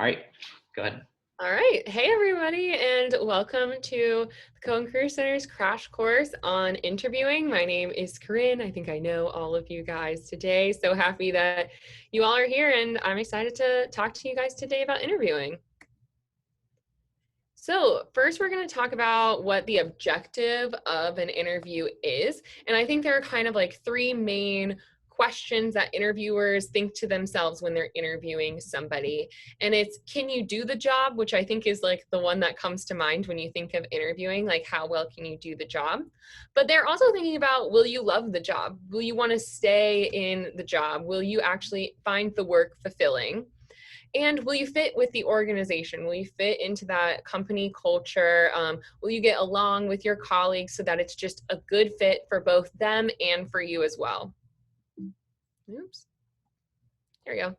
All right, go ahead. All right. Hey, everybody, and welcome to the Cohen Career Center's crash course on interviewing. My name is Corinne. I think I know all of you guys today. So happy that you all are here, and I'm excited to talk to you guys today about interviewing. So first, we're going to talk about what the objective of an interview is. And I think there are kind of like three main questions that interviewers think to themselves when they're interviewing somebody. And it's, can you do the job? Which I think is like the one that comes to mind when you think of interviewing, like how well can you do the job? But they're also thinking about, will you love the job? Will you want to stay in the job? Will you actually find the work fulfilling? And will you fit with the organization? Will you fit into that company culture? Will you get along with your colleagues so that it's just a good fit for both them and for you as well? Oops. There we go.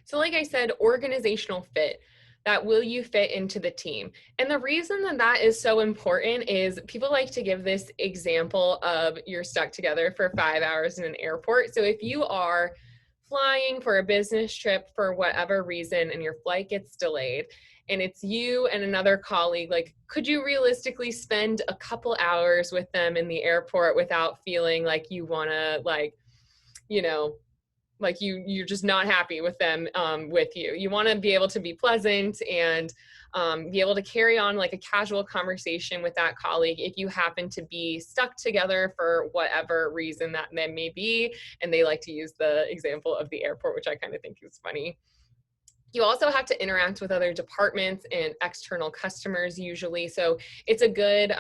So like I said, organizational fit. That will you fit into the team? And the reason that that is so important is people like to give this example of you're stuck together for 5 hours in an airport. So if you are flying for a business trip for whatever reason and your flight gets delayed and it's you and another colleague, like, could you realistically spend a couple hours with them in the airport without feeling like you want to, like, you know, like you're just not happy with them with you? You want to be able to be pleasant and be able to carry on like a casual conversation with that colleague if you happen to be stuck together for whatever reason that may be. And they like to use the example of the airport, which I kind of think is funny. You also have to interact with other departments and external customers usually. So it's a good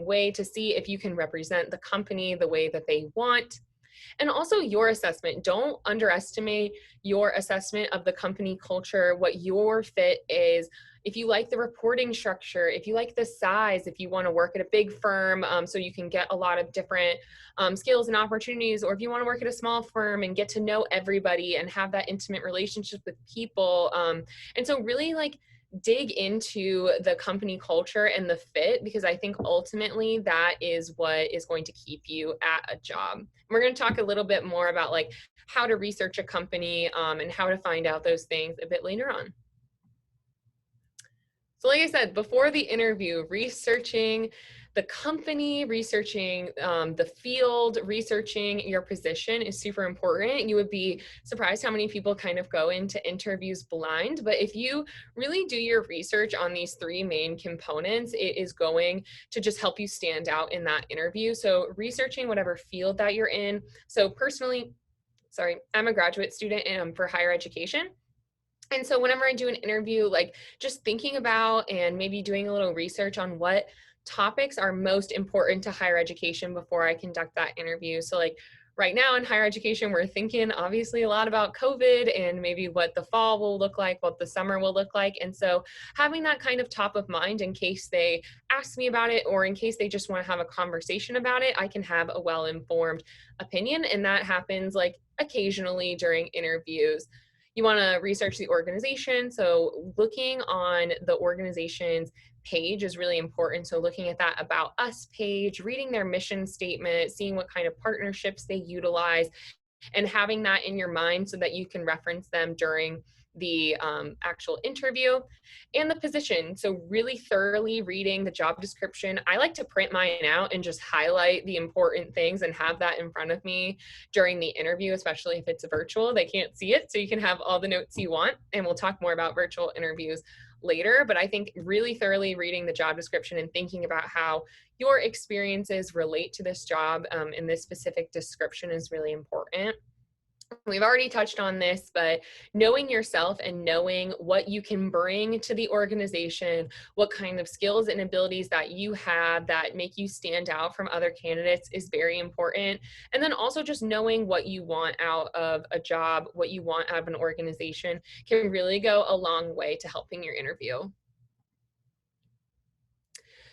way to see if you can represent the company the way that they want. And also your assessment. Don't underestimate your assessment of the company culture, what your fit is. If you like the reporting structure, if you like the size, if you want to work at a big firm so you can get a lot of different skills and opportunities, or if you want to work at a small firm and get to know everybody and have that intimate relationship with people. And so really like dig into the company culture and the fit, because I think ultimately that is what is going to keep you at a job. We're going to talk a little bit more about like how to research a company and how to find out those things a bit later on. So like I said, before the interview, researching the company, researching the field, researching your position is super important. You would be surprised how many people kind of go into interviews blind. But if you really do your research on these three main components, it is going to just help you stand out in that interview. So researching whatever field that you're in. So personally, I'm a graduate student for higher education. And so whenever I do an interview, like just thinking about and maybe doing a little research on what topics are most important to higher education before I conduct that interview. So like right now in higher education, we're thinking obviously a lot about COVID and maybe what the fall will look like, what the summer will look like. And so having that kind of top of mind in case they ask me about it or in case they just want to have a conversation about it, I can have a well-informed opinion. And that happens like occasionally during interviews. You want to research the organization. So looking on the organization's page is really important. So looking at that About Us page, reading their mission statement, seeing what kind of partnerships they utilize, and having that in your mind so that you can reference them during the actual interview. And the position. So really thoroughly reading the job description. I like to print mine out and just highlight the important things and have that in front of me during the interview, especially if it's virtual. They can't see it, so you can have all the notes you want. And we'll talk more about virtual interviews later. But I think really thoroughly reading the job description and thinking about how your experiences relate to this job in this specific description is really important. We've already touched on this, but knowing yourself and knowing what you can bring to the organization, what kind of skills and abilities that you have that make you stand out from other candidates is very important. And then also just knowing what you want out of a job, what you want out of an organization can really go a long way to helping your interview.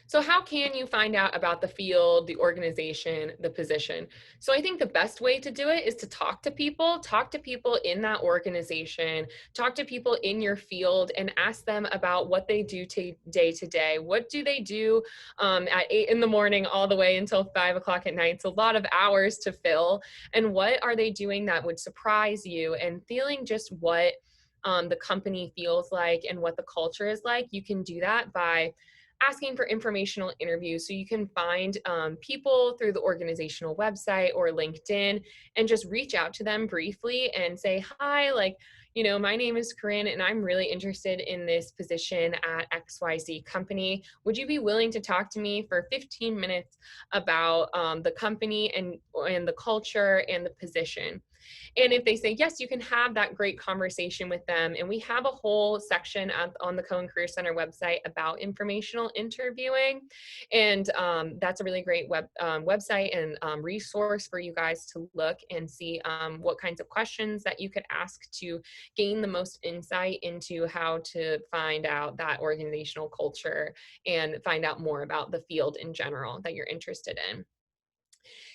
So how can you find out about the field, the organization, the position? So I think the best way to do it is to talk to people in that organization, talk to people in your field and ask them about what they do day to day. What do they do at 8 in the morning all the way until 5 o'clock at night? It's a lot of hours to fill. And what are they doing that would surprise you, and feeling just what the company feels like and what the culture is like, you can do that by asking for informational interviews. So you can find people through the organizational website or LinkedIn and just reach out to them briefly and say, hi, like, my name is Corinne and I'm really interested in this position at XYZ company. Would you be willing to talk to me for 15 minutes about the company and the culture and the position? And if they say yes, you can have that great conversation with them. And we have a whole section on the Cohen Career Center website about informational interviewing. And that's a really great website and resource for you guys to look and see what kinds of questions that you could ask to gain the most insight into how to find out that organizational culture and find out more about the field in general that you're interested in.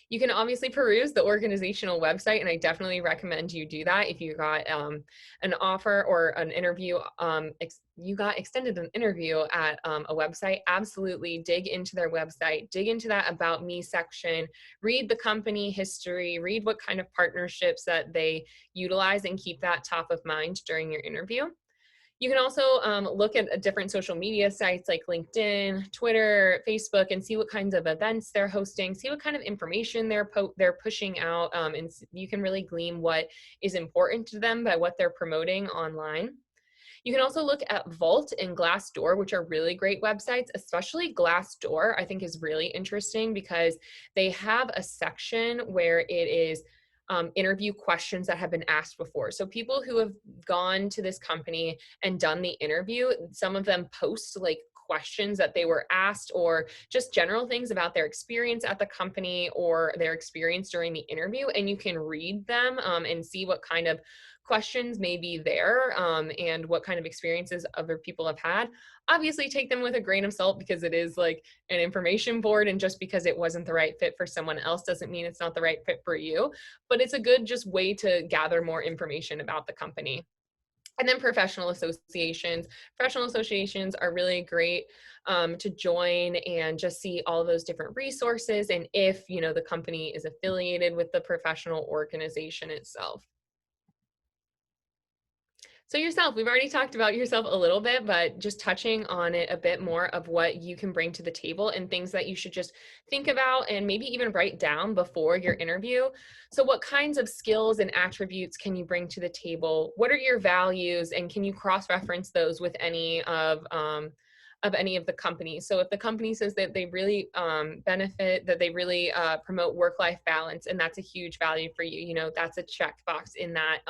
You can obviously peruse the organizational website, and I definitely recommend you do that if you got an offer or an interview, you got extended an interview at a website. Absolutely dig into their website, dig into that About Me section, read the company history, read what kind of partnerships that they utilize, and keep that top of mind during your interview. You can also look at different social media sites like LinkedIn, Twitter, Facebook, and see what kinds of events they're hosting, see what kind of information they're pushing out, and you can really glean what is important to them by what they're promoting online. You can also look at Vault and Glassdoor, which are really great websites, especially Glassdoor, I think is really interesting because they have a section where it is interview questions that have been asked before. So people who have gone to this company and done the interview, some of them post like questions that they were asked or just general things about their experience at the company or their experience during the interview. And you can read them and see what kind of questions may be there and what kind of experiences other people have had. Obviously take them with a grain of salt because it is like an information board, and just because it wasn't the right fit for someone else doesn't mean it's not the right fit for you, but it's a good just way to gather more information about the company. And then professional associations. Professional associations are really great to join and just see all those different resources, and if the company is affiliated with the professional organization itself. So yourself, we've already talked about yourself a little bit, but just touching on it a bit more of what you can bring to the table and things that you should just think about and maybe even write down before your interview. So what kinds of skills and attributes can you bring to the table? What are your values, and can you cross-reference those with any of any of the companies? So if the company says that they really benefit, that they really promote work-life balance, and that's a huge value for you, that's a checkbox in that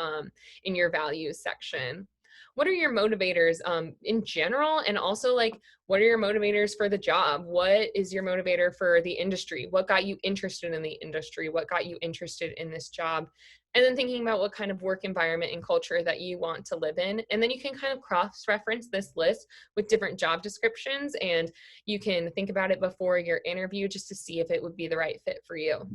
in your values section. What are your motivators in general? And also, like, what are your motivators for the job? What is your motivator for the industry? What got you interested in the industry? What got you interested in this job? And then thinking about what kind of work environment and culture that you want to live in. And then you can kind of cross-reference this list with different job descriptions, and you can think about it before your interview just to see if it would be the right fit for you.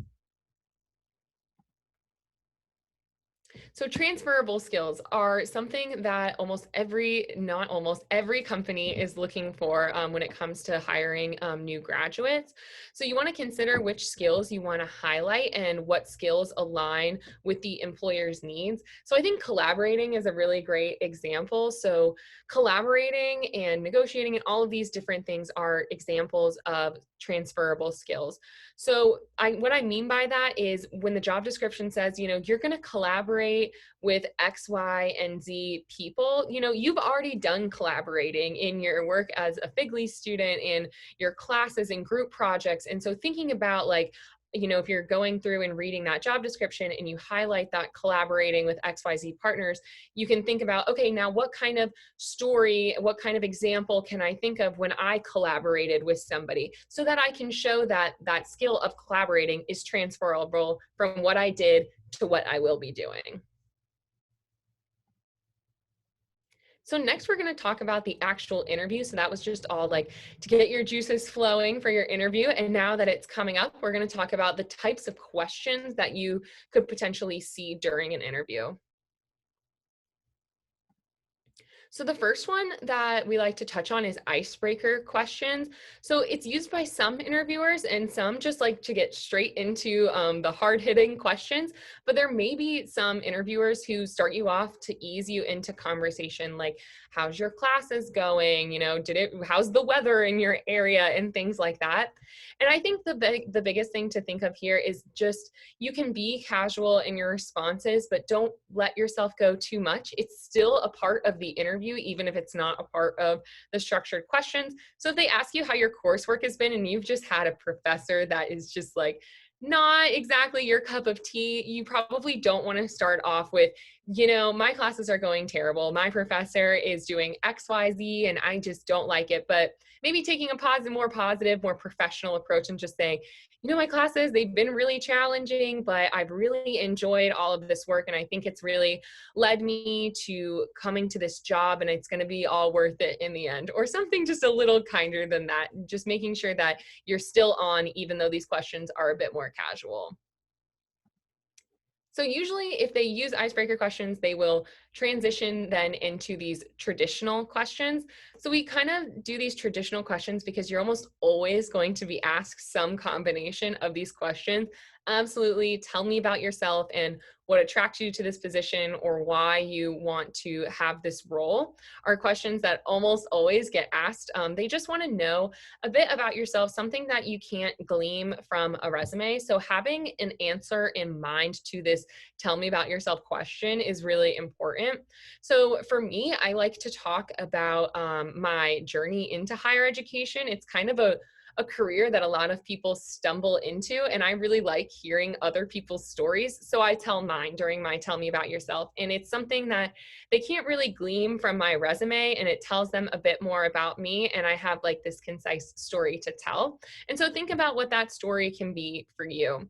So transferable skills are something that not almost every company is looking for when it comes to hiring new graduates. So you want to consider which skills you want to highlight and what skills align with the employer's needs. So I think collaborating is a really great example. So collaborating and negotiating and all of these different things are examples of transferable skills. So what I mean by that is when the job description says, you're going to collaborate with X, Y, and Z people, you've already done collaborating in your work as a FGLI student, in your classes and group projects. And so thinking about like, if you're going through and reading that job description and you highlight that collaborating with XYZ partners, you can think about, okay, now what kind of story, what kind of example can I think of when I collaborated with somebody, so that I can show that that skill of collaborating is transferable from what I did to what I will be doing. So next we're going to talk about the actual interview. So that was just all like to get your juices flowing for your interview. And now that it's coming up, we're going to talk about the types of questions that you could potentially see during an interview. So the first one that we like to touch on is icebreaker questions. So it's used by some interviewers and some just like to get straight into the hard-hitting questions. But there may be some interviewers who start you off to ease you into conversation, like how's your classes going? How's the weather in your area and things like that. And I think the biggest thing to think of here is just you can be casual in your responses, but don't let yourself go too much. It's still a part of the interview, even if it's not a part of the structured questions. So if they ask you how your coursework has been and you've just had a professor that is just like, not exactly your cup of tea, you probably don't want to start off with, my classes are going terrible. My professor is doing XYZ and I just don't like it. But maybe taking a more positive, more professional approach and just saying, my classes, they've been really challenging, but I've really enjoyed all of this work. And I think it's really led me to coming to this job and it's going to be all worth it in the end, or something just a little kinder than that. Just making sure that you're still on, even though these questions are a bit more casual. So usually if they use icebreaker questions, they will transition then into these traditional questions. So we kind of do these traditional questions because you're almost always going to be asked some combination of these questions. Absolutely, tell me about yourself and what attracts you to this position or why you want to have this role are questions that almost always get asked. They just want to know a bit about yourself, something that you can't glean from a resume. So having an answer in mind to this tell me about yourself question is really important. So for me, I like to talk about my journey into higher education. It's kind of a career that a lot of people stumble into, and I really like hearing other people's stories. So I tell mine during my tell me about yourself, and it's something that they can't really glean from my resume, and it tells them a bit more about me, and I have like this concise story to tell. And so think about what that story can be for you.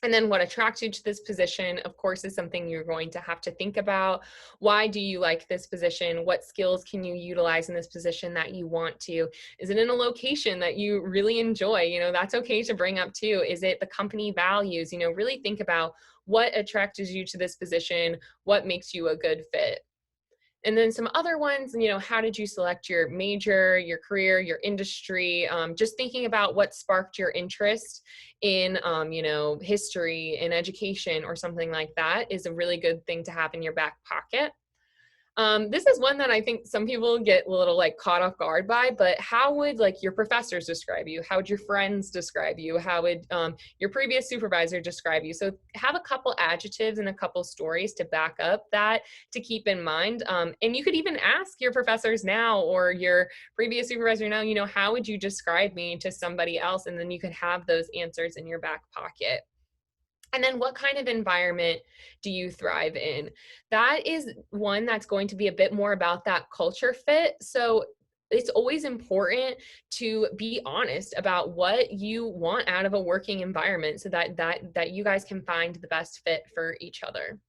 And then what attracts you to this position, of course, is something you're going to have to think about. Why do you like this position? What skills can you utilize in this position that you want to? Is it in a location that you really enjoy? That's okay to bring up too. Is it the company values? Really think about what attracted you to this position, what makes you a good fit. And then some other ones, how did you select your major, your career, your industry? Just thinking about what sparked your interest in, history and education or something like that is a really good thing to have in your back pocket. This is one that I think some people get a little like caught off guard by, but how would like your professors describe you? How would your friends describe you? How would your previous supervisor describe you? So have a couple adjectives and a couple stories to back up that to keep in mind. And you could even ask your professors now or your previous supervisor now, how would you describe me to somebody else? And then you could have those answers in your back pocket. And then what kind of environment do you thrive in? That is one that's going to be a bit more about that culture fit. So it's always important to be honest about what you want out of a working environment so that you guys can find the best fit for each other.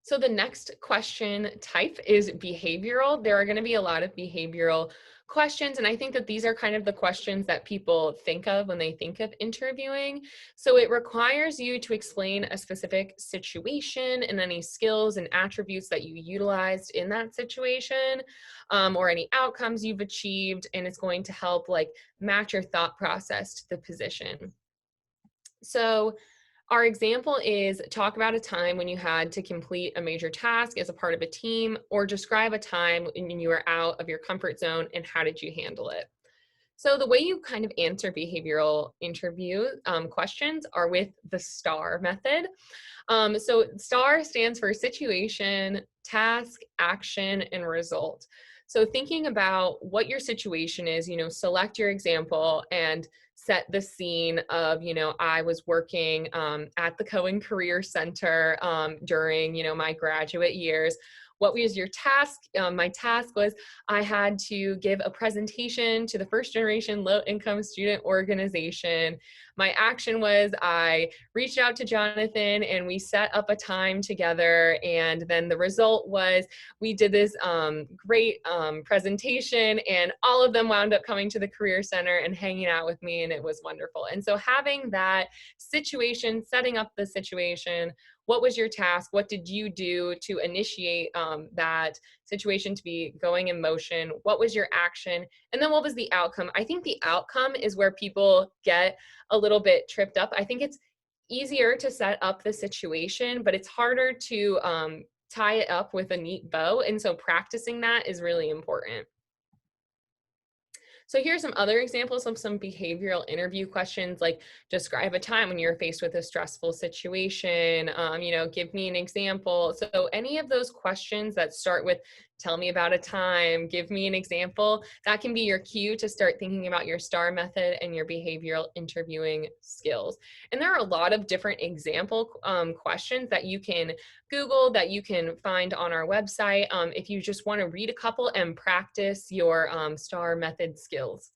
So the next question type is behavioral. There are going to be a lot of behavioral questions, and I think that these are kind of the questions that people think of when they think of interviewing. So it requires you to explain a specific situation and any skills and attributes that you utilized in that situation, or any outcomes you've achieved, and it's going to help like match your thought process to the position. So our example is talk about a time when you had to complete a major task as a part of a team, or describe a time when you were out of your comfort zone and how did you handle it. So the way you kind of answer behavioral interview questions are with the STAR method. So STAR stands for situation, task, action, and result. So thinking about what your situation is, select your example and set the scene of, I was working at the Cohen Career Center during, my graduate years. What was your task? My task was I had to give a presentation to the first generation low income student organization. My action was I reached out to Jonathan and we set up a time together. And then the result was we did this great presentation, and all of them wound up coming to the Career Center and hanging out with me, and it was wonderful. And so having that situation, setting up the situation, what was your task? What did you do to initiate that situation to be going in motion? What was your action? And then what was the outcome? I think the outcome is where people get a little bit tripped up. I think it's easier to set up the situation, but it's harder to tie it up with a neat bow. And so practicing that is really important. So here's some other examples of some behavioral interview questions, like describe a time when you're faced with a stressful situation, give me an example. So any of those questions that start with tell me about a time, give me an example, that can be your cue to start thinking about your STAR method and your behavioral interviewing skills. And there are a lot of different example questions that you can Google, that you can find on our website if you just want to read a couple and practice your STAR method skills.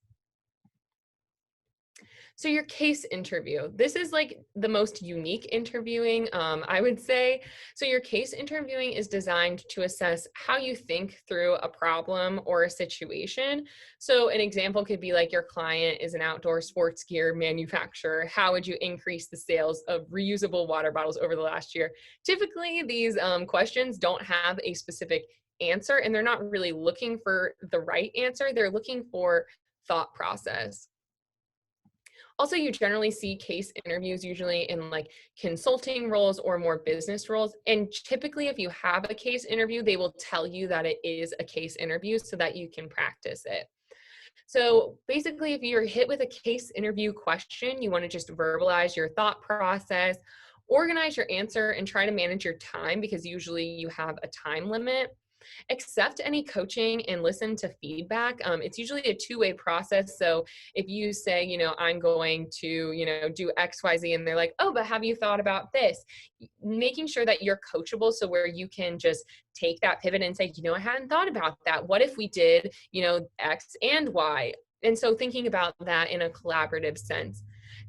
So your case interview, this is like the most unique interviewing, I would say. So your case interviewing is designed to assess how you think through a problem or a situation. So an example could be like your client is an outdoor sports gear manufacturer. How would you increase the sales of reusable water bottles over the last year? Typically, these questions don't have a specific answer, and they're not really looking for the right answer. They're looking for thought process. Also, you generally see case interviews usually in like consulting roles or more business roles. And typically, if you have a case interview, they will tell you that it is a case interview so that you can practice it. So basically, if you're hit with a case interview question, you want to just verbalize your thought process, organize your answer, and try to manage your time, because usually you have a time limit. Accept any coaching and listen to feedback. It's usually a two-way process. So if you say, I'm going to, do XYZ, and they're like, oh, but have you thought about this? Making sure that you're coachable, so where you can just take that pivot and say, I hadn't thought about that. What if we did, X and Y? And so thinking about that in a collaborative sense.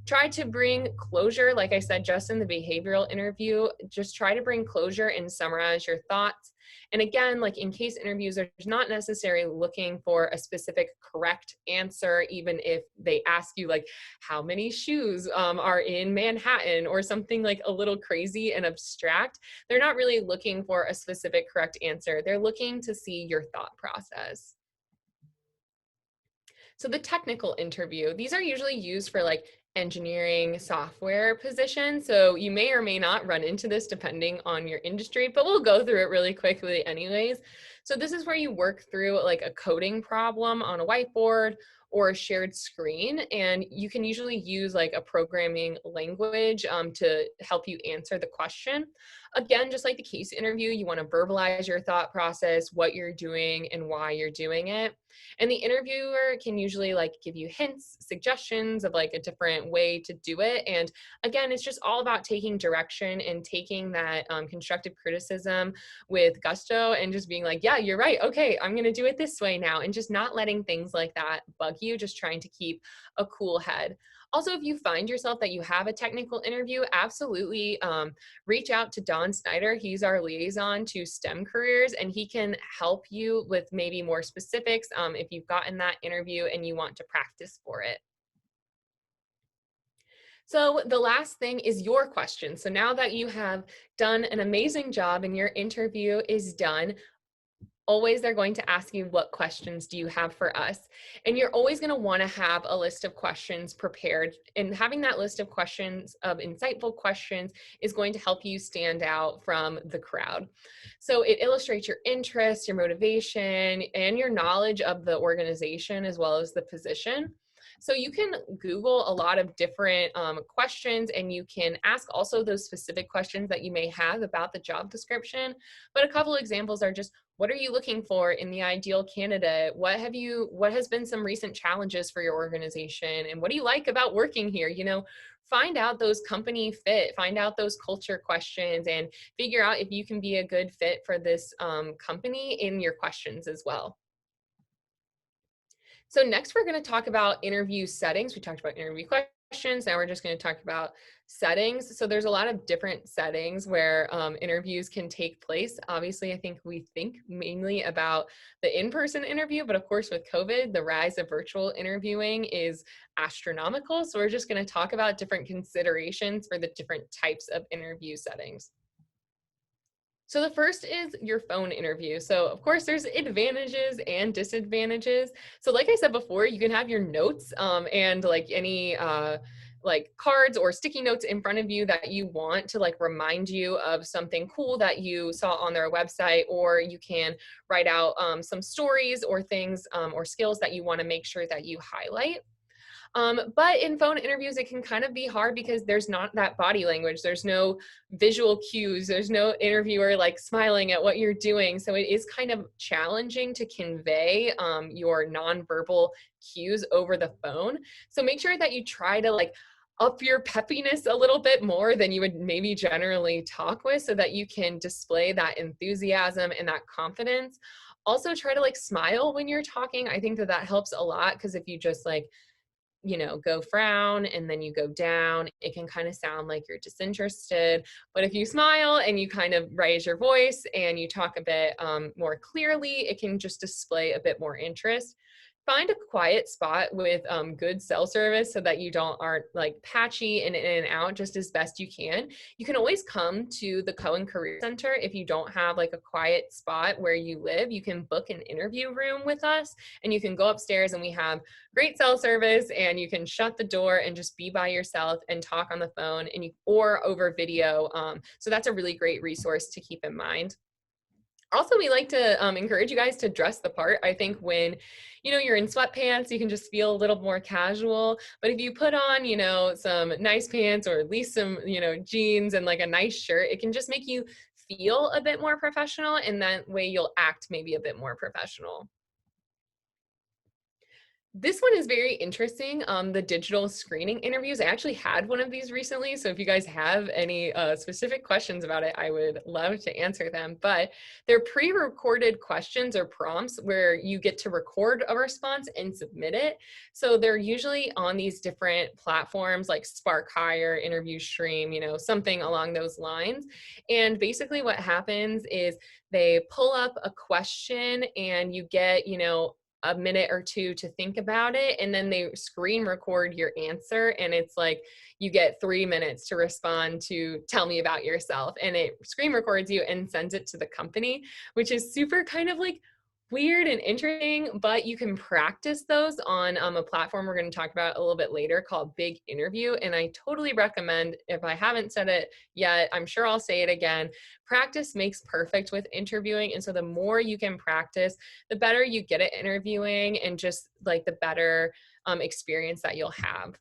Try to bring closure, like I said, just in the behavioral interview, just try to bring closure and summarize your thoughts. And again, like in case interviews, there's not necessarily looking for a specific correct answer, even if they ask you like how many shoes are in Manhattan or something like a little crazy and abstract. They're not really looking for a specific correct answer. They're looking to see your thought process. So the technical interview, these are usually used for like engineering software positions. So you may or may not run into this depending on your industry, but we'll go through it really quickly anyways. So this is where you work through like a coding problem on a whiteboard or a shared screen. And you can usually use like a programming language to help you answer the question. Again, just like the case interview, you want to verbalize your thought process, what you're doing and why you're doing it. And the interviewer can usually like give you hints, suggestions of like a different way to do it. And again, it's just all about taking direction and taking that constructive criticism with gusto and just being like, yeah, you're right. Okay, I'm going to do it this way now. And just not letting things like that bug you, just trying to keep a cool head. Also, if you find yourself that you have a technical interview, absolutely reach out to Don Snyder. He's our liaison to STEM careers, and he can help you with maybe more specifics if you've gotten that interview and you want to practice for it. So the last thing is your question. So now that you have done an amazing job and your interview is done, always they're going to ask you, what questions do you have for us? And you're always going to want to have a list of questions prepared, and having that list of questions, of insightful questions, is going to help you stand out from the crowd. So it illustrates your interest, your motivation, and your knowledge of the organization as well as the position. So you can Google a lot of different questions, and you can ask also those specific questions that you may have about the job description. But a couple examples are just, what are you looking for in the ideal candidate? What has been some recent challenges for your organization? And what do you like about working here? Find out those company fit, find out those culture questions, and figure out if you can be a good fit for this company in your questions as well. So next we're going to talk about interview settings. We talked about interview questions. Now we're just going to talk about settings. So there's a lot of different settings where interviews can take place. Obviously, I think we think mainly about the in-person interview, but of course with COVID, the rise of virtual interviewing is astronomical. So we're just going to talk about different considerations for the different types of interview settings. So the first is your phone interview. So of course there's advantages and disadvantages. So like I said before, you can have your notes and like any like cards or sticky notes in front of you that you want to like remind you of something cool that you saw on their website, or you can write out some stories or things or skills that you want to make sure that you highlight. But in phone interviews, it can kind of be hard because there's not that body language. There's no visual cues. There's no interviewer like smiling at what you're doing. So it is kind of challenging to convey your nonverbal cues over the phone. So make sure that you try to like up your peppiness a little bit more than you would maybe generally talk with, so that you can display that enthusiasm and that confidence. Also try to like smile when you're talking. I think that that helps a lot, because if you just like, you know, go frown and then you go down, it can kind of sound like you're disinterested. But if you smile and you kind of raise your voice and you talk a bit more clearly, it can just display a bit more interest. Find a quiet spot with good cell service so that you aren't like patchy and in and out, just as best you can. You can always come to the Cohen Career Center if you don't have like a quiet spot where you live. You can book an interview room with us and you can go upstairs, and we have great cell service, and you can shut the door and just be by yourself and talk on the phone or over video. So that's a really great resource to keep in mind. Also, we like to encourage you guys to dress the part. I think when, you know, you're in sweatpants, you can just feel a little more casual. But if you put on, you know, some nice pants, or at least some, you know, jeans and like a nice shirt, it can just make you feel a bit more professional. And that way you'll act maybe a bit more professional. This one is very interesting. The digital screening interviews. I actually had one of these recently. So if you guys have any specific questions about it, I would love to answer them. But they're pre-recorded questions or prompts where you get to record a response and submit it. So they're usually on these different platforms like Spark Hire, Interview Stream, you know, something along those lines. And basically what happens is they pull up a question and you get, you know, a minute or two to think about it, and then they screen record your answer, and it's like you get 3 minutes to respond to tell me about yourself, and it screen records you and sends it to the company, which is super kind of like weird and interesting. But you can practice those on a platform we're going to talk about a little bit later called Big Interview. And I totally recommend, if I haven't said it yet, I'm sure I'll say it again, practice makes perfect with interviewing. And so the more you can practice, the better you get at interviewing, and just like the better experience that you'll have.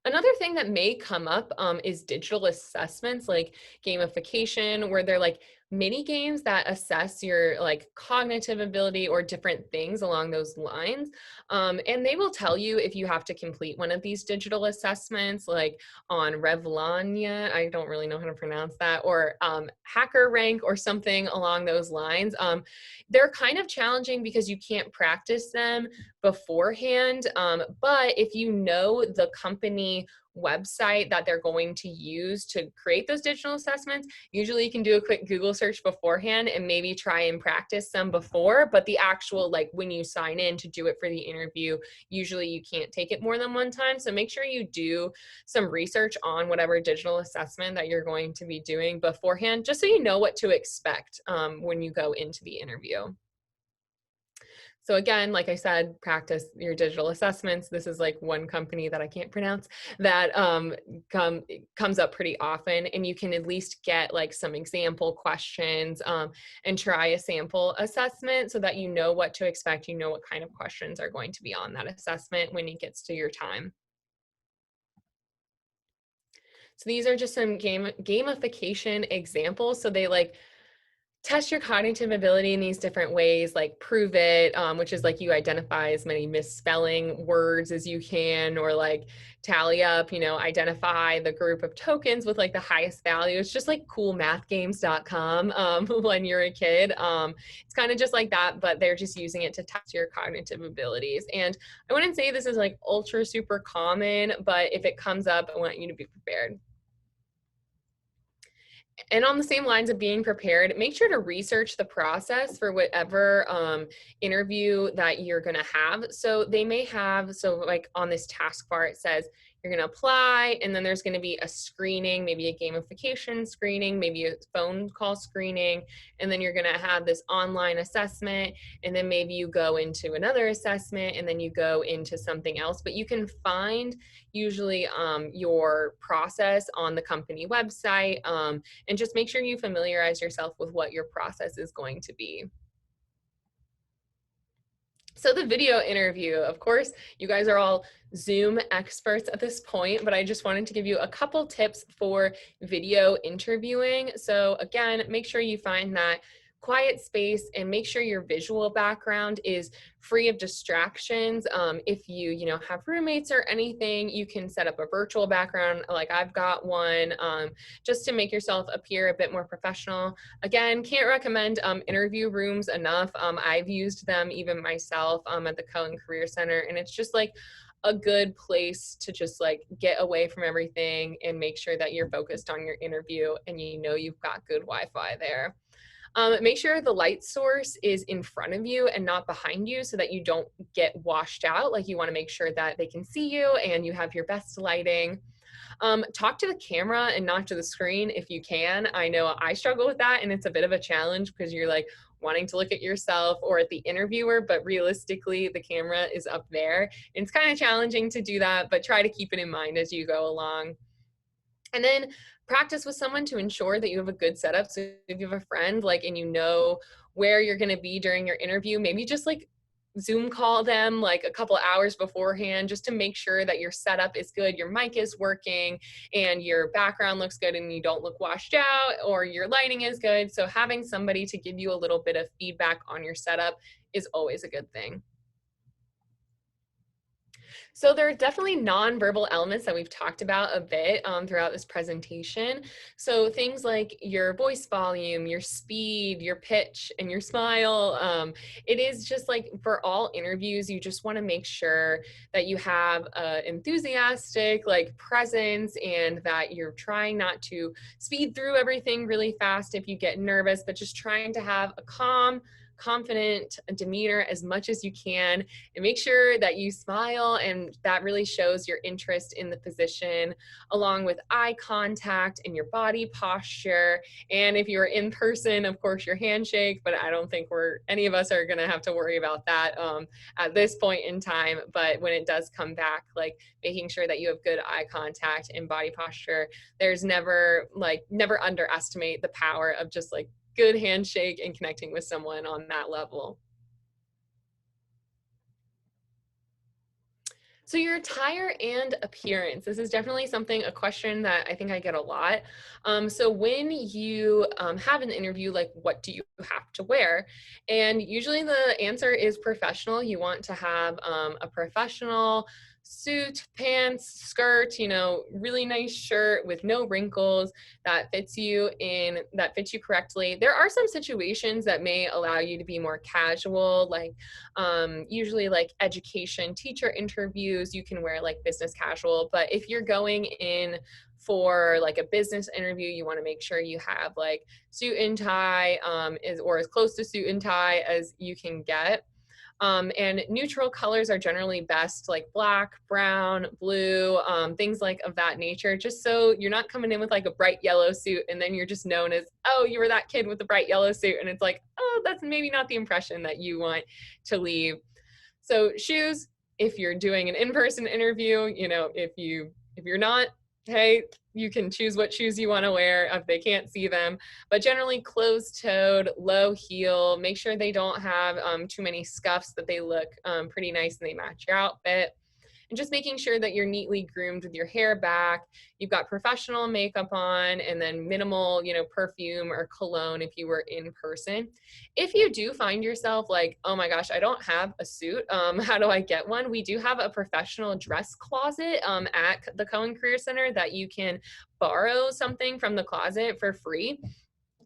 Another thing that may come up is digital assessments like gamification, where they're like mini games that assess your like cognitive ability or different things along those lines. And they will tell you if you have to complete one of these digital assessments, like on Revlania, I don't really know how to pronounce that, or Hacker Rank or something along those lines. They're kind of challenging because you can't practice them beforehand. But if you know the company website that they're going to use to create those digital assessments, usually you can do a quick Google search beforehand and maybe try and practice some before. But the actual, like when you sign in to do it for the interview, usually you can't take it more than one time. So make sure you do some research on whatever digital assessment that you're going to be doing beforehand, just so you know what to expect when you go into the interview. So again, like I said, practice your digital assessments. This is like one company that I can't pronounce that comes up pretty often, and you can at least get like some example questions and try a sample assessment so that you know what to expect. You know what kind of questions are going to be on that assessment when it gets to your time. So these are just some gamification examples. So they like test your cognitive ability in these different ways, like Prove It, which is like you identify as many misspelling words as you can, or like Tally Up, you know, identify the group of tokens with like the highest value. It's just like coolmathgames.com when you're a kid. It's kind of just like that, but they're just using it to test your cognitive abilities. And I wouldn't say this is like ultra super common, but if it comes up, I want you to be prepared. And on the same lines of being prepared, make sure to research the process for whatever interview that you're going to have. So they may have, so like on this taskbar, it says You're going to apply, and then there's going to be a screening, maybe a gamification screening, maybe a phone call screening, and then you're going to have this online assessment, and then maybe you go into another assessment, and then you go into something else. But you can find usually your process on the company website, and just make sure you familiarize yourself with what your process is going to be. So the video interview, of course, you guys are all Zoom experts at this point, but I just wanted to give you a couple tips for video interviewing. So again, make sure you find that quiet space and make sure your visual background is free of distractions. If you have roommates or anything, you can set up a virtual background like I've got one, just to make yourself appear a bit more professional. Again, can't recommend interview rooms enough. I've used them even myself at the Cohen Career Center, and it's just like a good place to just like get away from everything and make sure that you're focused on your interview and you've got good Wi-Fi there. Make sure the light source is in front of you and not behind you so that you don't get washed out. Like, you want to make sure that they can see you and you have your best lighting. Talk to the camera and not to the screen if you can. I know I struggle with that, and it's a bit of a challenge because you're like wanting to look at yourself or at the interviewer, but realistically the camera is up there. And it's kind of challenging to do that, but try to keep it in mind as you go along. And then practice with someone to ensure that you have a good setup. So if you have a friend, like, and you know where you're going to be during your interview, maybe just like Zoom call them like a couple hours beforehand just to make sure that your setup is good, your mic is working, and your background looks good and you don't look washed out, or your lighting is good. So having somebody to give you a little bit of feedback on your setup is always a good thing. So there are definitely nonverbal elements that we've talked about a bit throughout this presentation. So things like your voice volume, your speed, your pitch, and your smile. It is just like for all interviews, you just want to make sure that you have enthusiastic like presence and that you're trying not to speed through everything really fast if you get nervous, but just trying to have a calm, confident demeanor as much as you can, and make sure that you smile, and that really shows your interest in the position, along with eye contact and your body posture. And if you're in person, of course, your handshake, but I don't think any of us are going to have to worry about that at this point in time. But when it does come back, like making sure that you have good eye contact and body posture, there's never underestimate the power of just like good handshake and connecting with someone on that level. So your attire and appearance, this is definitely a question that I think I get a lot. So when you have an interview, like what do you have to wear? And usually the answer is professional. You want to have a professional suit, pants, skirt, really nice shirt with no wrinkles that fits you correctly. There are some situations that may allow you to be more casual, like usually like education teacher interviews, you can wear like business casual. But if you're going in for like a business interview, you want to make sure you have like suit and tie, or as close to suit and tie as you can get. And neutral colors are generally best, like black, brown, blue, things like of that nature, just so you're not coming in with like a bright yellow suit and then you're just known as, oh, you were that kid with the bright yellow suit. And it's like, oh, that's maybe not the impression that you want to leave. So shoes, if you're doing an in-person interview, if you're not, hey, you can choose what shoes you want to wear if they can't see them, but generally closed-toed, low heel, make sure they don't have too many scuffs, that they look pretty nice and they match your outfit. And just making sure that you're neatly groomed with your hair back, you've got professional makeup on, and then minimal, perfume or cologne if you were in person. If you do find yourself like, oh my gosh, I don't have a suit, how do I get one? We do have a professional dress closet at the Cohen Career Center that you can borrow something from the closet for free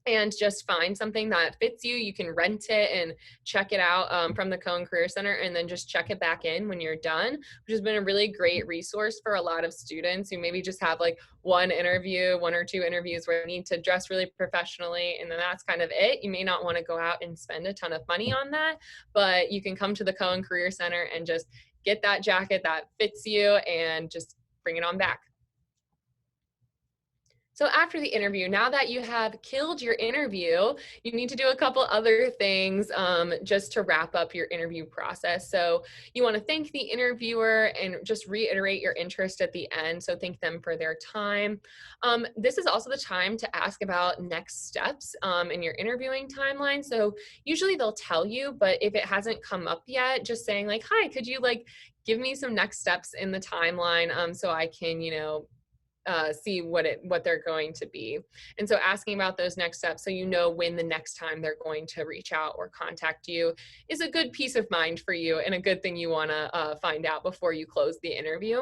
and just find something that fits you. You can rent it and check it out from the Cohen Career Center, and then just check it back in when you're done, which has been a really great resource for a lot of students who maybe just have like one or two interviews where you need to dress really professionally, and then that's kind of it. You may not want to go out and spend a ton of money on that, but you can come to the Cohen Career Center and just get that jacket that fits you and just bring it on back. So after the interview, now that you have killed your interview, you need to do a couple other things just to wrap up your interview process. So you want to thank the interviewer and just reiterate your interest at the end. So thank them for their time. This is also the time to ask about next steps in your interviewing timeline. So usually they'll tell you, but if it hasn't come up yet, just saying like, hi, could you like give me some next steps in the timeline so I can, see what they're going to be. And so asking about those next steps so you know when the next time they're going to reach out or contact you is a good peace of mind for you and a good thing you want to find out before you close the interview.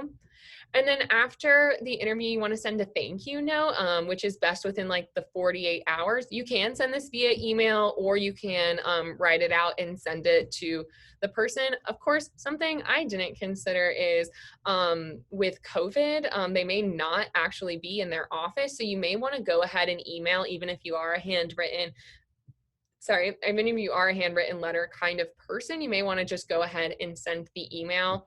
And then after the interview, you want to send a thank you note, which is best within like the 48 hours. You can send this via email or you can write it out and send it to the person. Of course, something I didn't consider is with COVID, they may not actually be in their office. So you may want to go ahead and email, even if you are a handwritten letter kind of person, you may want to just go ahead and send the email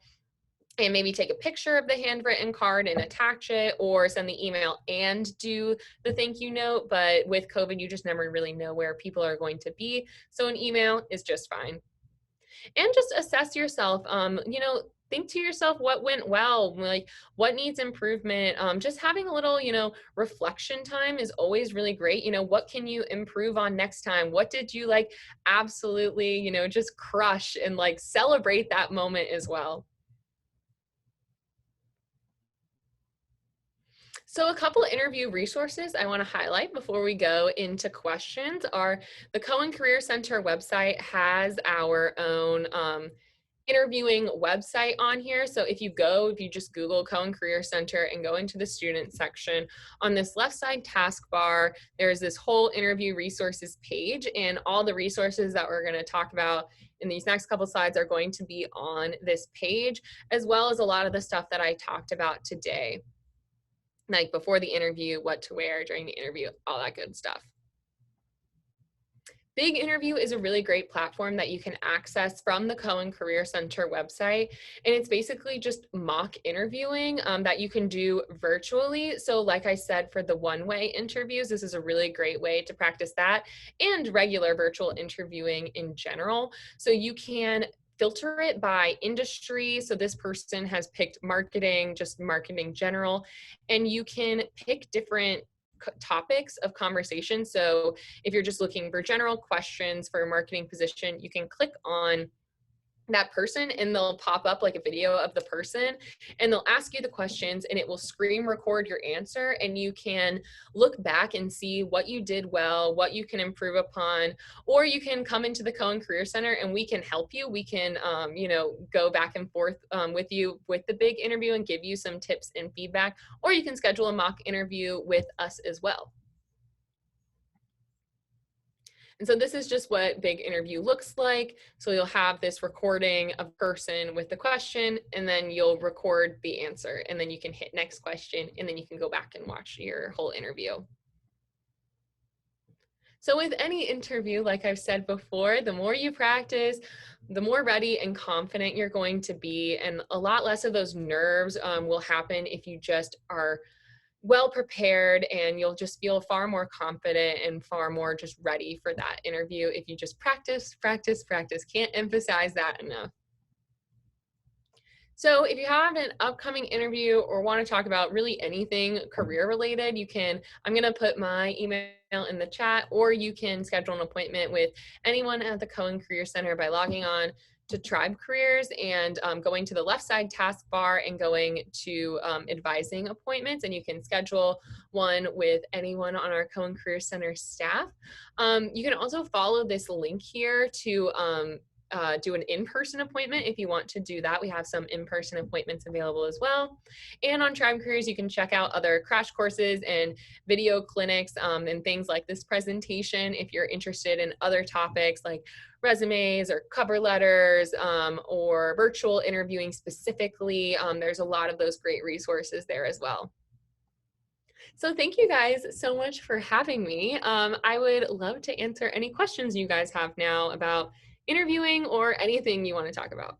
and maybe take a picture of the handwritten card and attach it, or send the email and do the thank you note. But with COVID, you just never really know where people are going to be. So an email is just fine. And just assess yourself, think to yourself what went well, like what needs improvement. Just having a little, reflection time is always really great. What can you improve on next time? What did you like absolutely, just crush, and like celebrate that moment as well. So a couple interview resources I want to highlight before we go into questions are the Cohen Career Center website has our own interviewing website on here. So if you just Google Cohen Career Center and go into the student section, on this left side taskbar, there's this whole interview resources page, and all the resources that we're going to talk about in these next couple slides are going to be on this page, as well as a lot of the stuff that I talked about today, like before the interview, what to wear during the interview, all that good stuff. Big Interview is a really great platform that you can access from the Cohen Career Center website. And it's basically just mock interviewing that you can do virtually. So like I said, for the one-way interviews, this is a really great way to practice that, and regular virtual interviewing in general. So you can filter it by industry. So this person has picked marketing, just marketing general, and you can pick different topics of conversation. So if you're just looking for general questions for a marketing position, you can click on that person and they'll pop up like a video of the person, and they'll ask you the questions and it will screen record your answer, and you can look back and see what you did well, what you can improve upon, or you can come into the Cohen Career Center and we can help you. We can go back and forth with you with the big interview and give you some tips and feedback, or you can schedule a mock interview with us as well. And so this is just what Big Interview looks like. So you'll have this recording of a person with the question, and then you'll record the answer, and then you can hit next question, and then you can go back and watch your whole interview. So with any interview, like I've said before, the more you practice, the more ready and confident you're going to be, and a lot less of those nerves will happen if you just are well prepared, and you'll just feel far more confident and far more just ready for that interview if you just practice, practice, practice. Can't emphasize that enough. So if you have an upcoming interview or want to talk about really anything career related, I'm going to put my email in the chat, or you can schedule an appointment with anyone at the Cohen Career Center by logging on to Tribe Careers and going to the left side taskbar and going to advising appointments, and you can schedule one with anyone on our Cohen Career Center staff. You can also follow this link here to do an in-person appointment if you want to do that. We have some in-person appointments available as well. And on Tribe Careers, you can check out other crash courses and video clinics and things like this presentation if you're interested in other topics like resumes or cover letters or virtual interviewing specifically. There's a lot of those great resources there as well. So thank you guys so much for having me. I would love to answer any questions you guys have now about interviewing or anything you want to talk about.